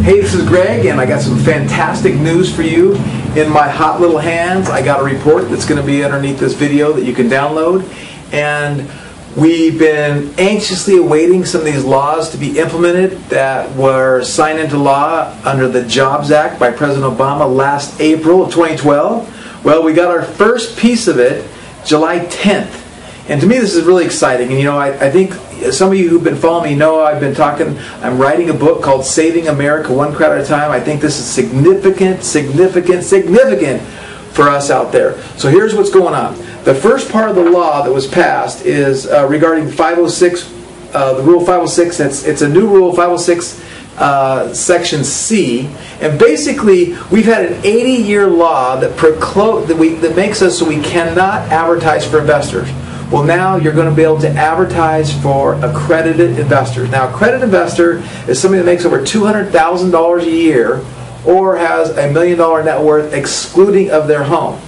Hey, this is Greg, and I got some fantastic news for you. In my hot little hands, I got a report that's going to be underneath this video that you can download. And we've been anxiously awaiting some of these laws to be implemented that were signed into law under the Jobs Act by President Obama last April of 2012. Well, we got our first piece of it July 10th. And to me, this is really exciting. And you know, I think some of you who've been following me know I'm writing a book called Saving America One Crowd at a Time. I think this is significant for us out there. So here's what's going on. The first part of the law that was passed is regarding 506, the Rule 506. It's a new Rule 506, Section C. And basically, we've had an 80-year law that makes us so we cannot advertise for investors. Well, now you're going to be able to advertise for accredited investors. Now, accredited investor is somebody that makes over $200,000 a year or has a $1 million net worth excluding of their home.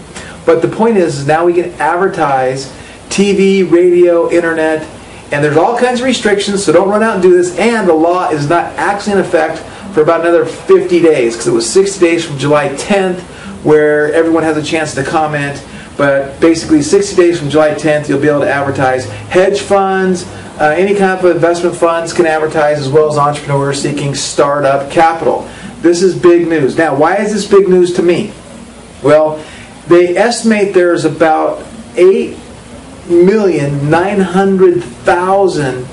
But the point is now we can advertise TV, radio, internet, and there's all kinds of restrictions, so don't run out and do this. And the law is not actually in effect for about another 50 days, because it was 60 days from July 10th where everyone has a chance to comment. But basically 60 days from July 10th, you'll be able to advertise. Hedge funds, any kind of investment funds can advertise, as well as entrepreneurs seeking startup capital. This is big news. Now, why is this big news to me? Well, they estimate there's about 8,900,000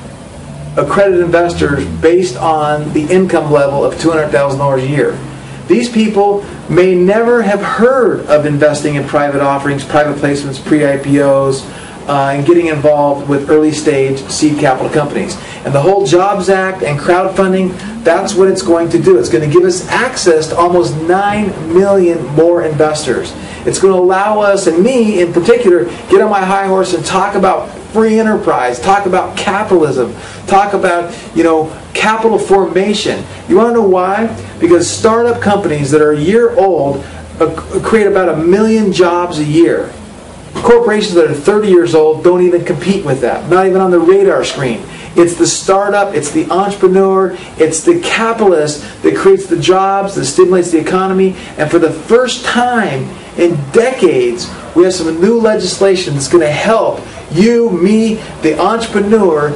accredited investors based on the income level of $200,000 a year. These people may never have heard of investing in private offerings, private placements, pre-IPOs, and getting involved with early stage seed capital companies. And the whole Jobs Act and crowdfunding, that's what it's going to do. It's going to give us access to almost 9 million more investors. It's going to allow us, and me in particular, get on my high horse and talk about free enterprise, talk about capitalism, talk about, capital formation. You want to know why? Because startup companies that are a year old create about 1 million jobs a year. Corporations that are 30 years old don't even compete with that, not even on the radar screen. It's the startup, it's the entrepreneur, it's the capitalist that creates the jobs, that stimulates the economy. And for the first time in decades, we have some new legislation that's going to help you, me, the entrepreneur,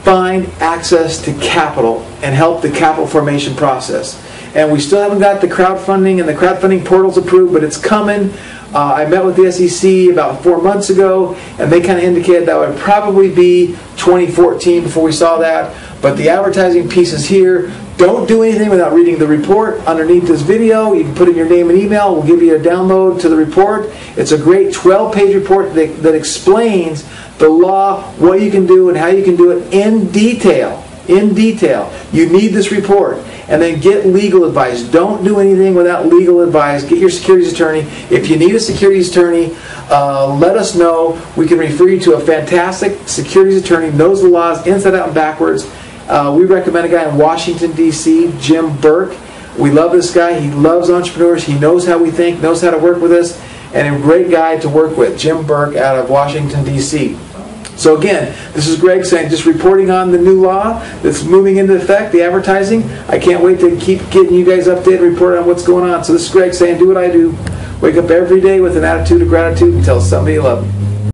find access to capital and help the capital formation process. And we still haven't got the crowdfunding and the crowdfunding portals approved, but it's coming. I met with the S.E.C. about 4 months ago, and they kind of indicated that would probably be 2014 before we saw that. But the advertising piece is here. Don't do anything without reading the report underneath this video. You can put in your name and email. We'll give you a download to the report. It's a great 12-page report that explains the law, what you can do and how you can do it in detail. In detail. You need this report. And then get legal advice. Don't do anything without legal advice. Get your securities attorney. If you need a securities attorney, let us know. We can refer you to a fantastic securities attorney, knows the laws inside out and backwards. We recommend a guy in Washington, D.C., Jim Burke. We love this guy. He loves entrepreneurs. He knows how we think, knows how to work with us, and a great guy to work with, Jim Burke out of Washington, D.C. So again, this is Greg saying, just reporting on the new law that's moving into effect, the advertising. I can't wait to keep getting you guys updated, reporting on what's going on. So this is Greg saying, do what I do. Wake up every day with an attitude of gratitude and tell somebody you love them.